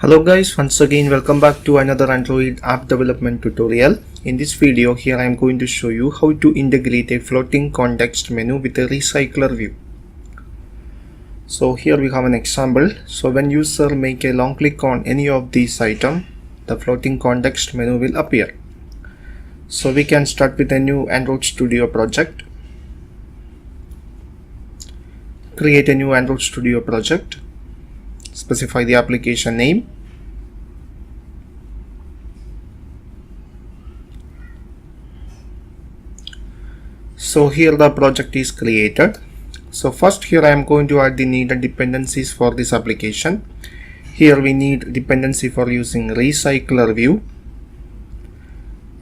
Hello guys, once again welcome back to another Android app development tutorial. In this video here I am going to show you how to integrate a floating context menu with a recycler view. So here we have an example. So when user make a long click on any of these items, the floating context menu will appear. So we can start with a new Android Studio project. Create a new Android Studio project. Specify the application name. So here the project is created. So first here I am going to add the needed dependencies for this application. Here we need dependency for using recycler view.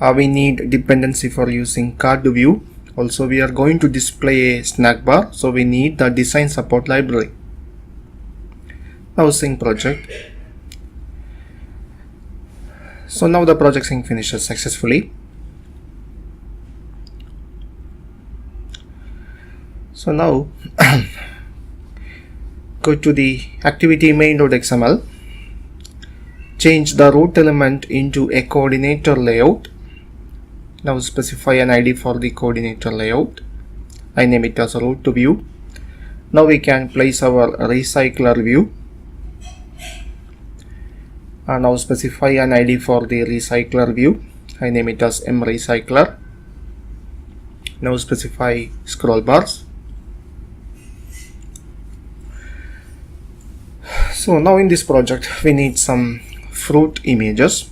We need dependency for using card view. Also we are going to display a snack bar, so we need the design support library. Now sync project. So now the project sync finishes successfully. So now go to the activity main.xml, change the root element into a coordinator layout. Now specify an ID for the coordinator layout. I name it as root view. Now we can place our recycler view. Now specify an ID for the recycler view. I name it as mRecycler. Now specify scroll bars. So now in this project we need some fruit images.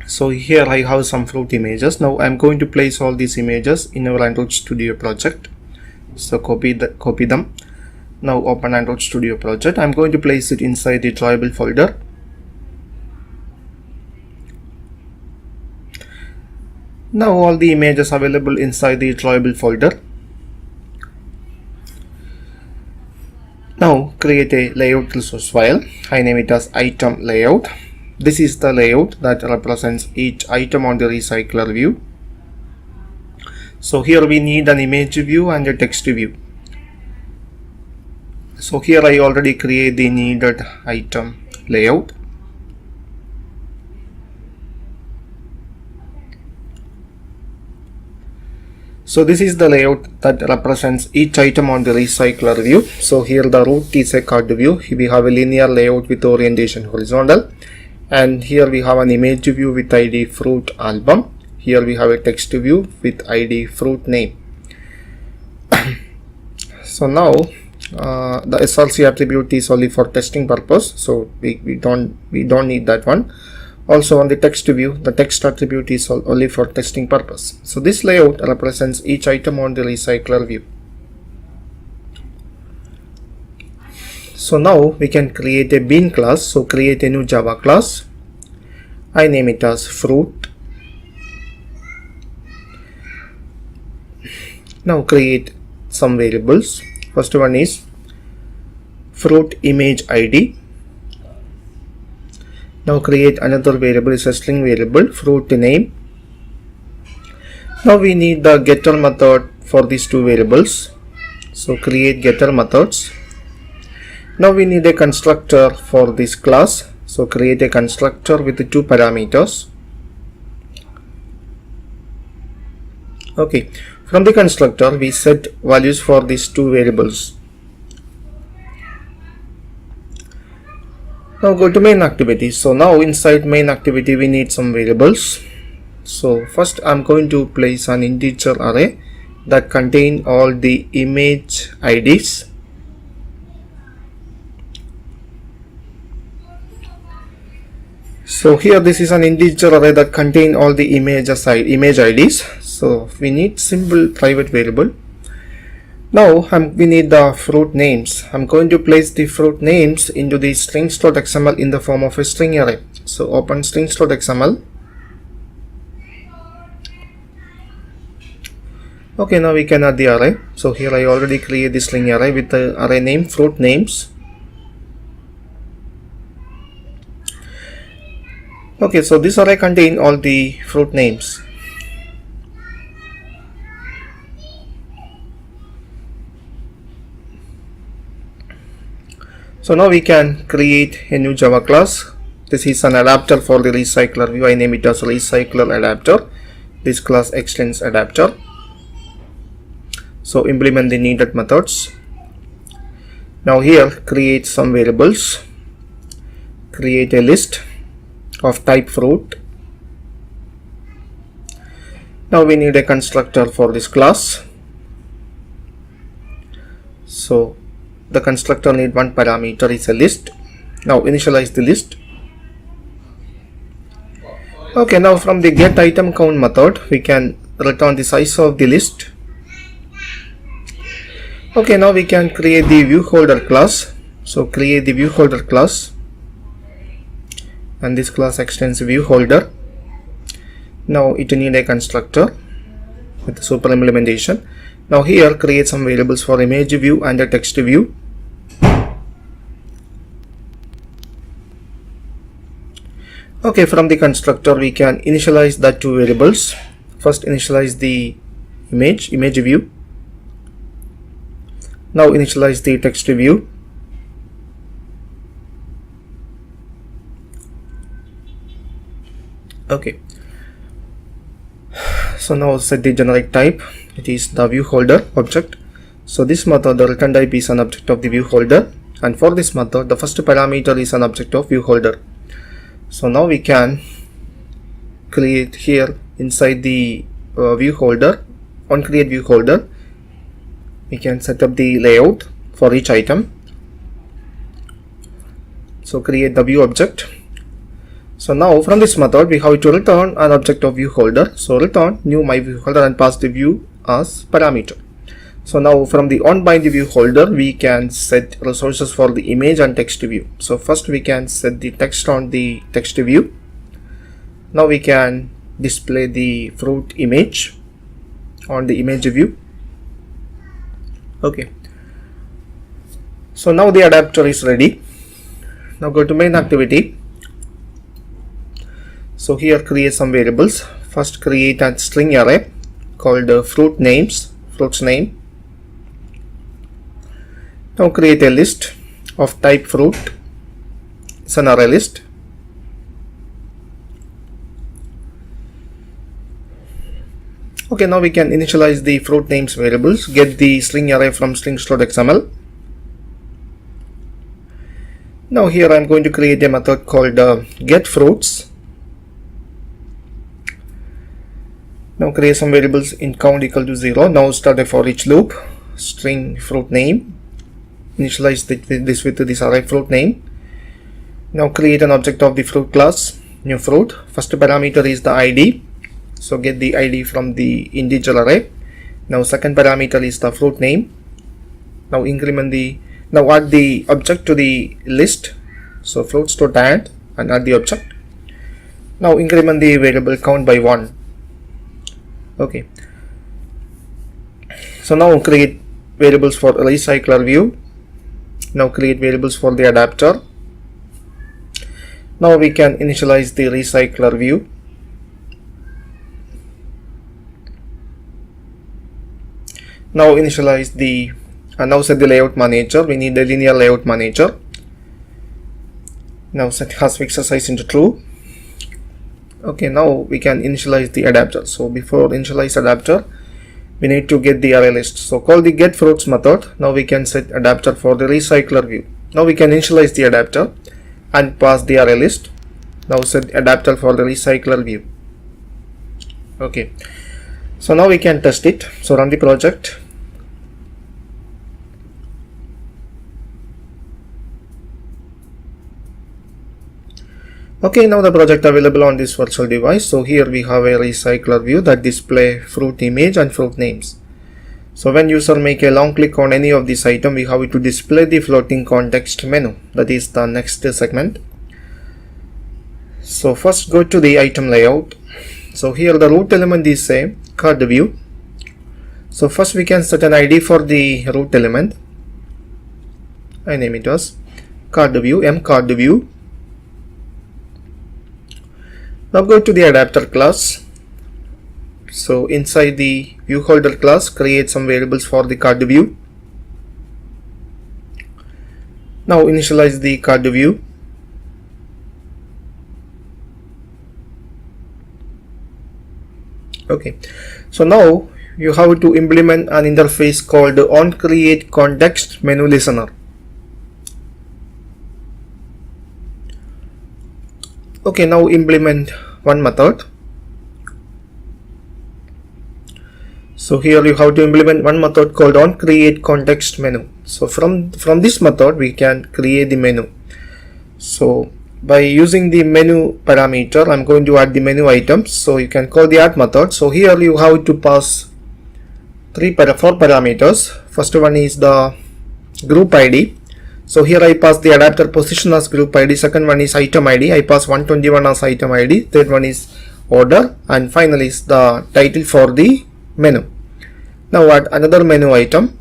So here I have some fruit images. Now I am going to place all these images in our Android Studio project. So copy them. Now open Android Studio project. I am going to place it inside the drawable folder. Now all the images available inside the drawable folder. Now create a layout resource file. I name it as item layout. This is the layout that represents each item on the recycler view. So here we need an image view and a text view. So here I already create the needed item layout. So this is the layout that represents each item on the recycler view. So here the root is a card view. We have a linear layout with orientation horizontal. And here we have an image view with ID fruit album. Here we have a text view with ID fruit name. So now the SRC attribute is only for testing purpose, so we don't need that one. Also on the text view, the text attribute is only for testing purpose. So this layout represents each item on the recycler view. So now we can create a bean class. So create a new Java class. I name it as fruit. Now create some variables. First one is fruit image ID. Now create another variable, is a string variable, fruit name. Now we need the getter method for these two variables. So create getter methods. Now we need a constructor for this class. So create a constructor with the two parameters. Okay, from the constructor we set values for these two variables. Now go to main activity. So now inside main activity we need some variables. So first I'm going to place an integer array that contain all the image IDs. So here this is an integer array that contain all the image IDs. So we need simple private variable. Now we need the fruit names. I'm going to place the fruit names into the strings.xml in the form of a string array. So open strings.xml. Okay, now we can add the array. So here I already create the string array with the array name fruit names. Okay, so this array contain all the fruit names. So now we can create a new Java class. This is an adapter for the recycler view. I name it as recycler adapter. This class extends adapter. So implement the needed methods. Now here create some variables. Create a list of type fruit. Now we need a constructor for this class. So the constructor need one parameter is a list. Now initialize the list. Okay, now from the get item count method we can return the size of the list. Okay, now we can create the view holder class. So create the view holder class, and this class extends view holder. Now it need a constructor with the super implementation. Now here create some variables for image view and a text view. Okay, from the constructor we can initialize the two variables. First initialize the image view. Now initialize the text view. Okay, so now set the generic type. It is the view holder object. So this method, the return type is an object of the view holder, and for this method the first parameter is an object of view holder. So now we can create here inside the view holder, on create view holder, we can set up the layout for each item. So create the view object. So now from this method we have to return an object of view holder. So return new my view holder and pass the view as parameter. So now from the on by the view holder we can set resources for the image and text view. So first we can set the text on the text view. Now we can display the fruit image on the image view. Okay, so now the adapter is ready. Now go to main activity. So here create some variables. First create a string array called fruit names, fruits name. Now create a list of type fruit. It's an array list. Okay, now we can initialize the fruit names variables. Get the string array from strings.xml. Now here I am going to create a method called getFruits. Now create some variables in count equal to 0. Now start a for each loop. String fruit name. Initialize this with this array fruit name. Now create an object of the fruit class, new fruit. First parameter is the ID. So get the ID from the integer array. Now second parameter is the fruit name. Now now add the object to the list. So fruits.add and add the object. Now increment the variable count by 1. Okay. So now create variables for recycler view. Now create variables for the adapter. Now we can initialize the recycler view. Now initialize the now set the layout manager. We need the linear layout manager. Now set has fixed size into true. Okay, now we can initialize the adapter. So before initialize adapter, we need to get the array list. So call the getFruits method. Now we can set adapter for the recycler view. Now we can initialize the adapter and pass the array list. Now set adapter for the recycler view. Okay, so now we can test it. So run the project. Okay, now the project available on this virtual device. So here we have a recycler view that display fruit image and fruit names. So when user make a long click on any of this item, we have to display the floating context menu. That is the next segment. So first go to the item layout. So here the root element is a card view. So first we can set an ID for the root element. I name it as card view, mcard view. Now go to the adapter class. So inside the view holder class, create some variables for the card view. Now initialize the card view. Okay, so now you have to implement an interface called onCreateContextMenuListener. Okay, now implement one method. So here you have to implement one method called onCreateContextMenu. So from this method we can create the menu. So by using the menu parameter, I'm going to add the menu items. So you can call the add method. So here you have to pass four parameters. First one is the group ID. So here I pass the adapter position as group ID. Second one is item ID. I pass 121 as item ID. Third one is order, and finally is the title for the menu. Now add another menu item.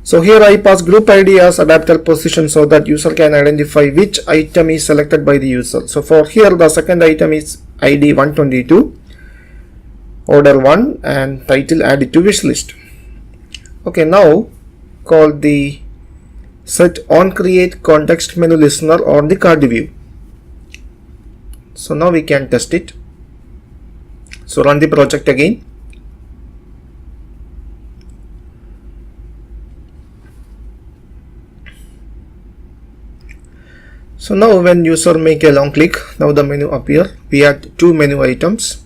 So here I pass group ID as adapter position so that user can identify which item is selected by the user. So for here the second item is ID 122, order 1, and title added to wish list. Okay, now call the set onCreateContextMenuListener on the card view. So now we can test it. So run the project again. So now when user make a long click, now the menu appear. We add two menu items.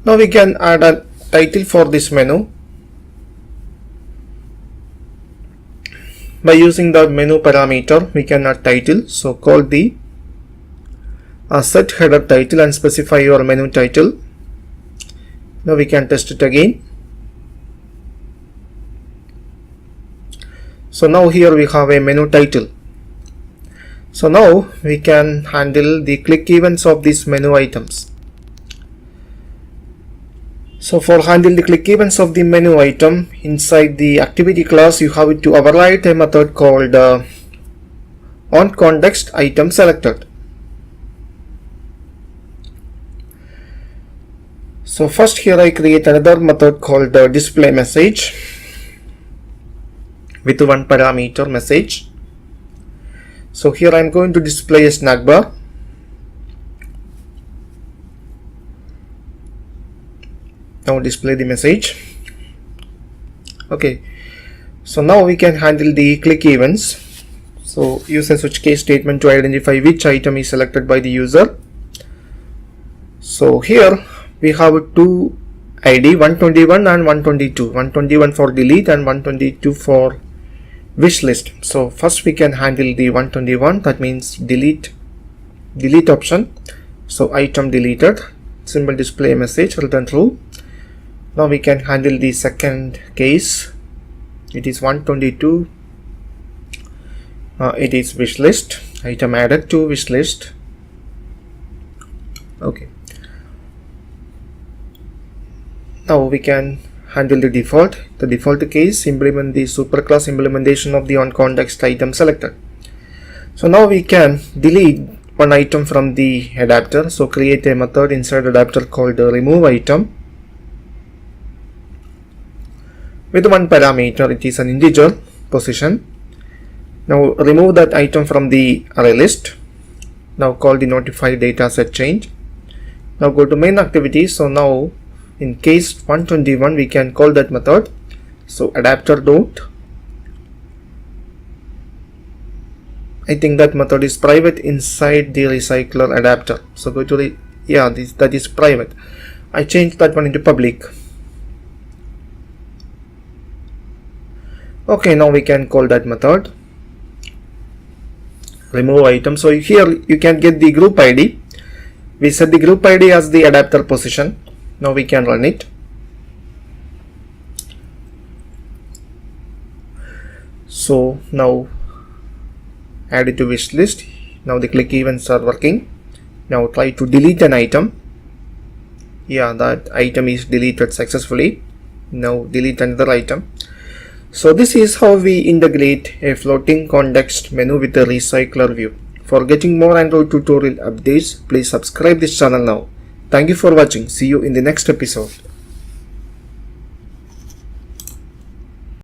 Now we can add a title for this menu. By using the menu parameter, we can add title. So call the set header title and specify your menu title. Now we can test it again. So now here we have a menu title. So now we can handle the click events of these menu items. So for handle the click events of the menu item, inside the activity class you have to override a method called onContextItemSelected. So first here I create another method called displayMessage with one parameter message. So here I am going to display a snack bar. Now display the message. Okay, so now we can handle the click events. So use a switch case statement to identify which item is selected by the user. So here we have two ID, 121 and 122. 121 for delete and 122 for wish list. So first we can handle the 121, that means delete option. So item deleted, symbol display message, return true. Now we can handle the second case. It is 122. It is wish list, item added to wish list. Okay. Now we can handle the default case, implement the superclass implementation of the onContextItemSelected. So now we can delete one item from the adapter. So create a method inside adapter called removeItem with one parameter. It is an integer position. Now remove that item from the array list. Now call the notifyDataSetChange. Now go to main activity. So now in case 121 we can call that method. So adapter dot, I think that method is private inside the recycler adapter. So go to the that is private. I changed that one into public. Okay, now we can call that method remove item. So here you can get the group ID. We set the group ID as the adapter position. Now we can run it. So now add it to wish list. Now the click events are working. Now try to delete an item. Yeah, that item is deleted successfully. Now delete another item. So this is how we integrate a floating context menu with a recycler view. For getting more Android tutorial updates, please subscribe this channel now. Thank you for watching. See you in the next episode.